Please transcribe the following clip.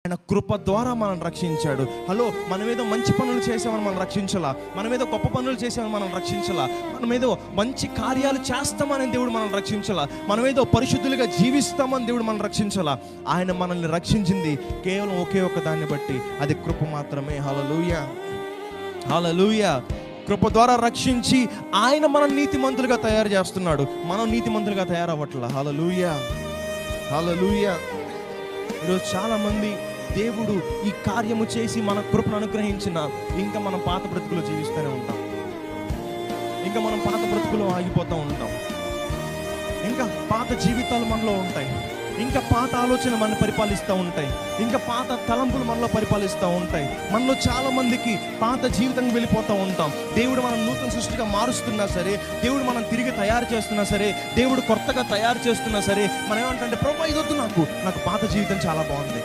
ఆయన కృప ద్వారా మనం రక్షించాడు. హలో, మనమేదో మంచి పనులు చేసామని మనం రక్షించాలా, మనమేదో గొప్ప పనులు చేసామని మనం రక్షించాలా, మనమేదో మంచి కార్యాలు చేస్తామని దేవుడు మనం రక్షించాలా, మనమేదో పరిశుద్ధులుగా జీవిస్తామని దేవుడు మనం రక్షించాలా. ఆయన మనల్ని రక్షించింది కేవలం ఒకే ఒక్క దాన్ని బట్టి, అది కృప మాత్రమే. హల్లెలూయా, హల్లెలూయా. కృప ద్వారా రక్షించి ఆయన మనం నీతిమంతులుగా తయారు చేస్తున్నాడు. మనం నీతిమంతులుగా తయారవ్వట్లా. హల్లెలూయా, హల్లెలూయా. ఈరోజు చాలామంది దేవుడు ఈ కార్యము చేసి మన కృపను అనుగ్రహించిన ఇంకా మనం పాత బ్రతుకులు జీవిస్తూనే ఉంటాం, ఇంకా మనం పాత బ్రతుకులు ఆగిపోతూ ఉంటాం, ఇంకా పాత జీవితాలు మనలో ఉంటాయి, ఇంకా పాత ఆలోచన మనల్ని పరిపాలిస్తూ ఉంటాయి, ఇంకా పాత తలంపులు మనలో పరిపాలిస్తూ ఉంటాయి. మనలో చాలా మందికి పాత జీవితం వెళ్ళిపోతూ ఉంటాం. దేవుడు మనం నూతన సృష్టిగా మారుస్తున్నా సరే, దేవుడు మనం తిరిగి తయారు చేస్తున్నా సరే, దేవుడు కొత్తగా తయారు చేస్తున్నా సరే, మనం ఏమంటే ప్రభు ఇదొద్దు, నాకు పాత జీవితం చాలా బాగుంది.